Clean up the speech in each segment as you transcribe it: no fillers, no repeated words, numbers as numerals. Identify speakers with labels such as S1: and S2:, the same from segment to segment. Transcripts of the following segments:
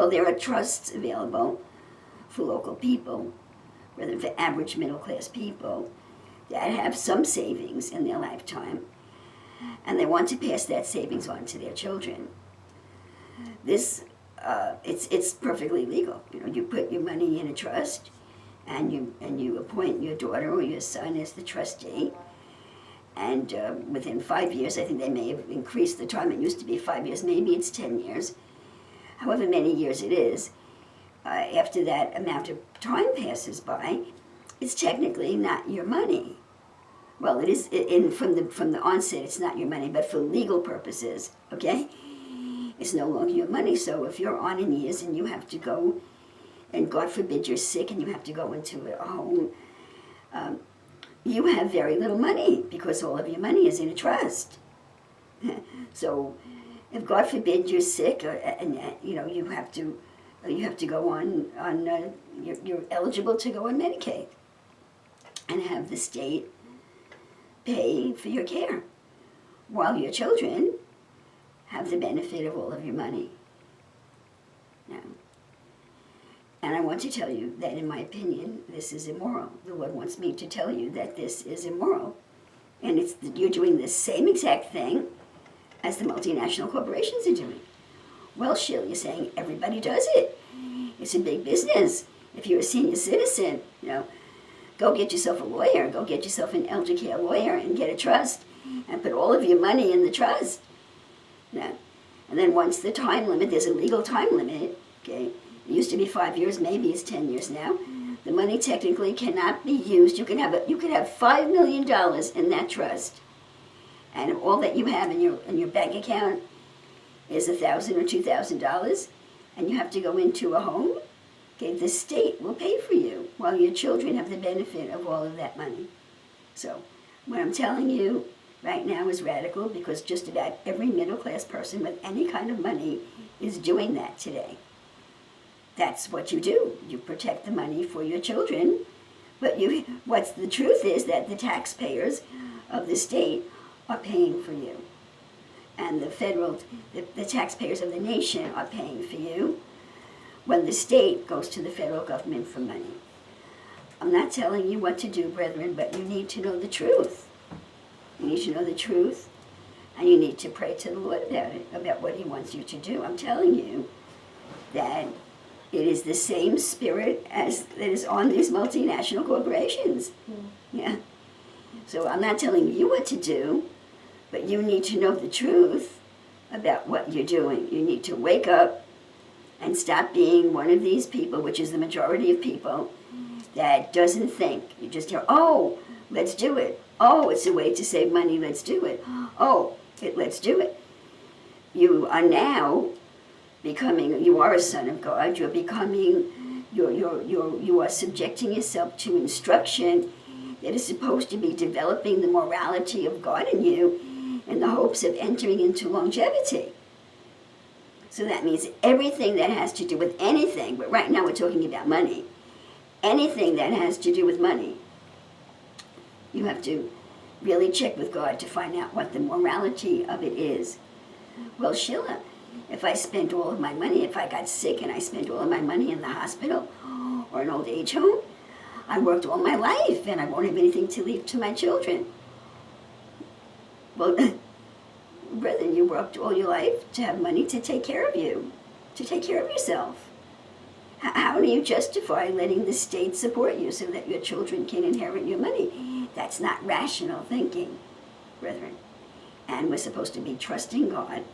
S1: Well, there are trusts available for local people, rather for average middle-class people, that have some savings in their lifetime, and they want to pass that savings on to their children. This, it's perfectly legal. You know, you put your money in a trust, and you appoint your daughter or your son as the trustee, and within 5 years, I think they may have increased the time. It used to be 5 years, maybe it's 10 years, however many years it is. After that amount of time passes by, it's technically not your money. Well, it is from the onset. It's not your money, but for legal purposes, okay, it's no longer your money. So if you're on in years and you have to go, and God forbid you're sick and you have to go into a home, you have very little money because all of your money is in a trust. So if God forbid you're sick, and you know you have to go on you're eligible to go on Medicaid and have the state pay for your care, while your children have the benefit of all of your money. Now, and I want to tell you that in my opinion, this is immoral. The Lord wants me to tell you that this is immoral. And you're doing the same exact thing as the multinational corporations are doing. Well, Sheila, you're saying everybody does it. It's a big business. If you're a senior citizen, you know, go get yourself a lawyer, go get yourself an elder care lawyer and get a trust and put all of your money in the trust. Yeah. And then once the time limit, there's a legal time limit, okay? It used to be 5 years, maybe it's 10 years now. The money technically cannot be used. You could have $5 million in that trust, and all that you have in your bank account is $1,000 or $2,000, and you have to go into a home. Okay, the state will pay for you while your children have the benefit of all of that money. So what I'm telling you right now is radical, because just about every middle-class person with any kind of money is doing that today. That's what you do. You protect the money for your children, but what's the truth is that the taxpayers of the state are paying for you. And the taxpayers of the nation are paying for you when the state goes to the federal government for money. I'm not telling you what to do, brethren, but you need to know the truth. You need to know the truth, and you need to pray to the Lord about it, about what He wants you to do. I'm telling you that it is the same spirit as that is on these multinational corporations. Yeah. So I'm not telling you what to do, but you need to know the truth about what you're doing. You need to wake up and stop being one of these people, which is the majority of people, that doesn't think. You just hear, oh, let's do it. Oh, it's a way to save money, let's do it. Oh, let's do it. You are now becoming, you are a son of God. You're becoming, you are subjecting yourself to instruction that is supposed to be developing the morality of God in you in the hopes of entering into longevity. So that means everything that has to do with anything, but right now we're talking about money, anything that has to do with money, you have to really check with God to find out what the morality of it is. Well, Sheila, if I spent all of my money, if I got sick and I spent all of my money in the hospital or an old age home, I worked all my life and I won't have anything to leave to my children. Well, brethren, you worked all your life to have money to take care of you, to take care of yourself. How do you justify letting the state support you so that your children can inherit your money? That's not rational thinking, brethren. And we're supposed to be trusting God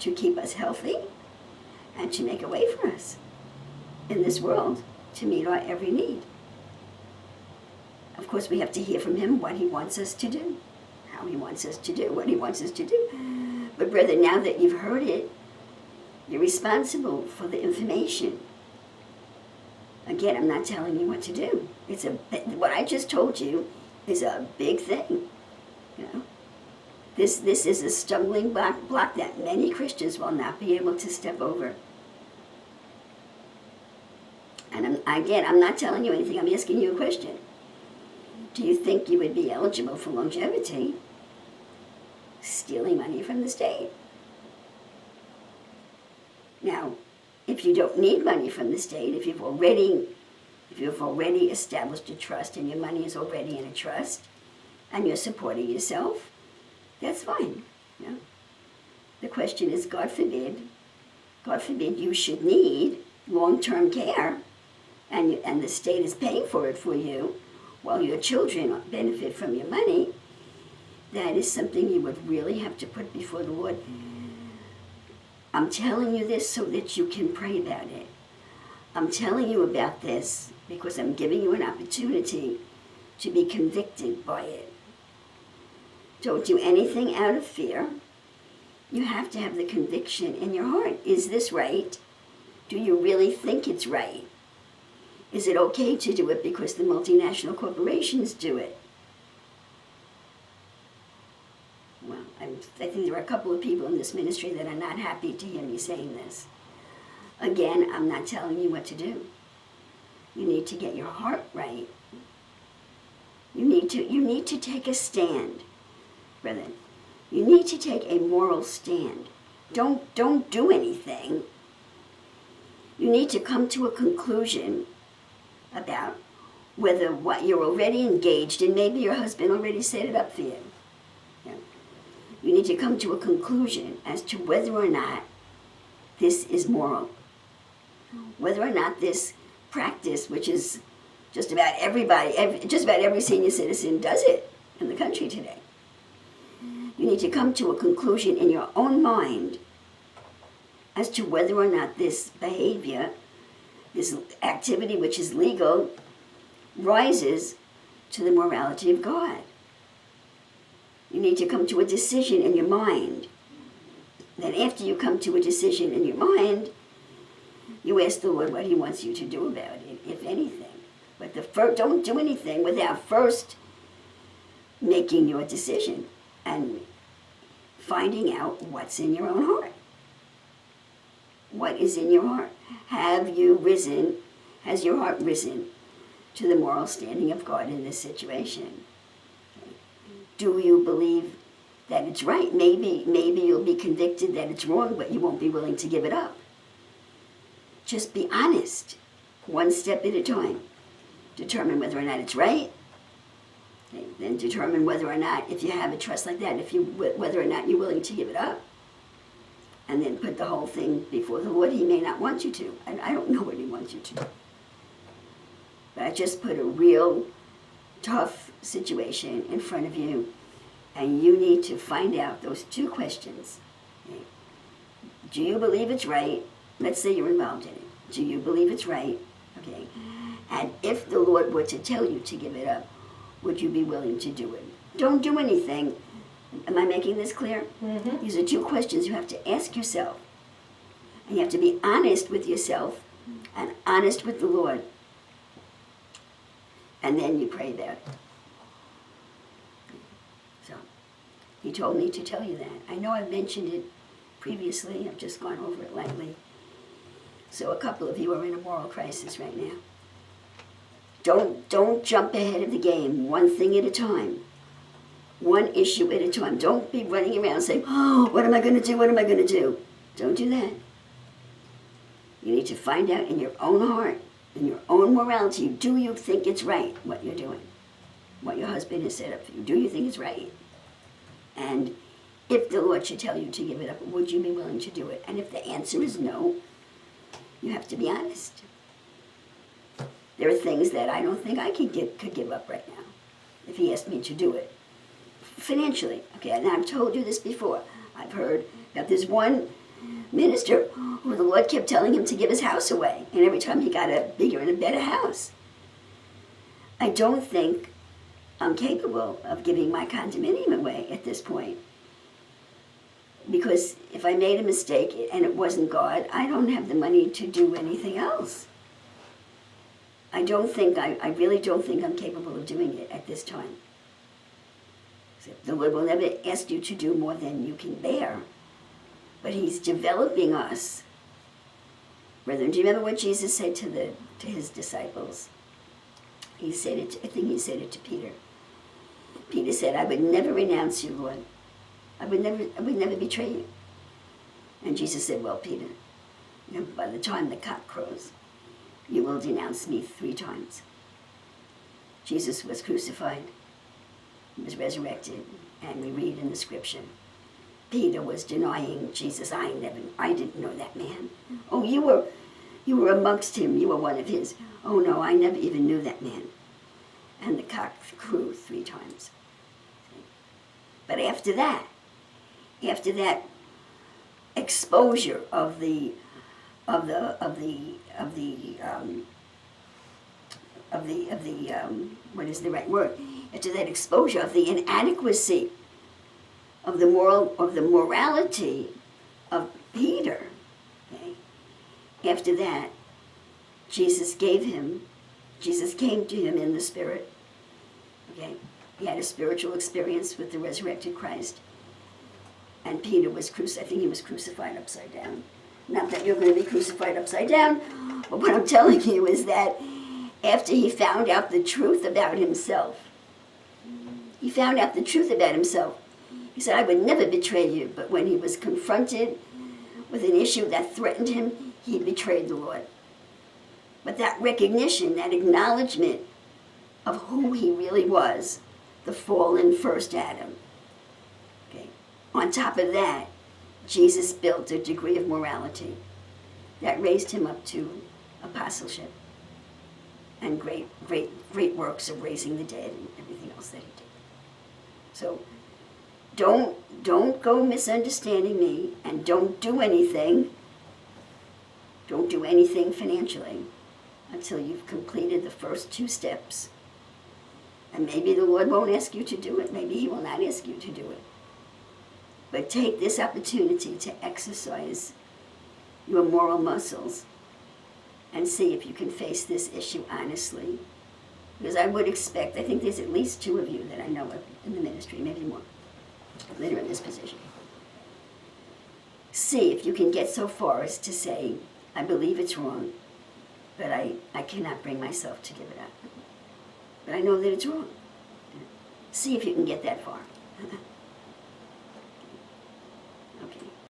S1: to keep us healthy and to make a way for us in this world to meet our every need. Of course, we have to hear from Him what He wants us to do, how He wants us to do, what He wants us to do. But brother, now that you've heard it, you're responsible for the information. Again, I'm not telling you what to do. What I just told you is a big thing. You know, this is a stumbling block that many Christians will not be able to step over. And I'm not telling you anything. I'm asking you a question. Do you think you would be eligible for longevity stealing money from the state? Now, if you don't need money from the state, if you've already established a trust and your money is already in a trust and you're supporting yourself, that's fine. You know? The question is, God forbid you should need long-term care and the state is paying for it for you while your children benefit from your money. That is something you would really have to put before the Lord. I'm telling you this so that you can pray about it. I'm telling you about this because I'm giving you an opportunity to be convicted by it. Don't do anything out of fear. You have to have the conviction in your heart. Is this right? Do you really think it's right? Is it okay to do it because the multinational corporations do it? Well, I think there are a couple of people in this ministry that are not happy to hear me saying this. Again, I'm not telling you what to do. You need to get your heart right. You need to take a stand, brethren. You need to take a moral stand. Don't do anything. You need to come to a conclusion about whether what you're already engaged in, maybe your husband already set it up for you. You need to come to a conclusion as to whether or not this is moral. Whether or not this practice, which is just about every senior citizen does it in the country today. You need to come to a conclusion in your own mind as to whether or not this behavior, this activity which is legal, rises to the morality of God. You need to come to a decision in your mind. Then after you come to a decision in your mind, you ask the Lord what He wants you to do about it, if anything. But don't do anything without first making your decision and finding out what's in your own heart. What is in your heart? Has your heart risen to the moral standing of God in this situation? Do you believe that it's right? Maybe you'll be convicted that it's wrong, but you won't be willing to give it up. Just be honest, one step at a time. Determine whether or not it's right. Okay, then determine whether or not, if you have a trust like that, whether or not you're willing to give it up. And then put the whole thing before the Lord. He may not want you to. I don't know what He wants you to do. But I just put a real tough situation in front of you, and you need to find out those two questions. Okay? Do you believe it's right? Let's say you're involved in it. Do you believe it's right? Okay. And if the Lord were to tell you to give it up, would you be willing to do it? Don't do anything. Am I making this clear? Mm-hmm. These are two questions you have to ask yourself. And you have to be honest with yourself and honest with the Lord. And then you pray about it. So, He told me to tell you that. I know I've mentioned it previously. I've just gone over it lightly. So a couple of you are in a moral crisis right now. Don't jump ahead of the game, one thing at a time. One issue at a time. Don't be running around saying, oh, what am I going to do? What am I going to do? Don't do that. You need to find out in your own heart, in your own morality, do you think it's right what you're doing? What your husband has set up for you? Do you think it's right? And if the Lord should tell you to give it up, would you be willing to do it? And if the answer is no, you have to be honest. There are things that I don't think I could give up right now if He asked me to do it. Financially, okay, and I've told you this before. I've heard that there's one minister who the Lord kept telling him to give his house away, and every time he got a bigger and a better house. I don't think I'm capable of giving my condominium away at this point. Because if I made a mistake and it wasn't God, I don't have the money to do anything else. I really don't think I'm capable of doing it at this time. The Lord will never ask you to do more than you can bear. But He's developing us. Brethren, do you remember what Jesus said to His disciples? He said it, I think He said it to Peter. Peter said, I would never renounce you, Lord. I would never betray you. And Jesus said, well, Peter, And by the time the cock crows, you will denounce me 3 times. Jesus was crucified, he was resurrected, and we read in the scripture, Peter was denying Jesus. I didn't know that man. Oh, you were amongst him, you were one of his. Oh no, I never even knew that man. And the cock crew 3 times. But after that exposure of the what is the right word? After that exposure of the inadequacy of the morality of Peter, okay? After that, Jesus came to him in the Spirit, okay? He had a spiritual experience with the resurrected Christ. And Peter was crucified. I think he was crucified upside down. Not that you're going to be crucified upside down, but what I'm telling you is that after he found out the truth about himself, he said, I would never betray you. But when he was confronted with an issue that threatened him, he betrayed the Lord. But that recognition, that acknowledgement of who he really was, the fallen first Adam. Okay. On top of that, Jesus built a degree of morality that raised him up to apostleship and great works of raising the dead and everything else that he did. So don't go misunderstanding me, and don't do anything financially until you've completed the first 2 steps. And maybe the Lord won't ask you to do it. Maybe he will not ask you to do it. But take this opportunity to exercise your moral muscles and see if you can face this issue honestly. Because I would expect, I think there's at least 2 of you that I know of in the ministry, maybe more, that are in this position. See if you can get so far as to say, I believe it's wrong, but I cannot bring myself to give it up. But I know that it's wrong. See if you can get that far.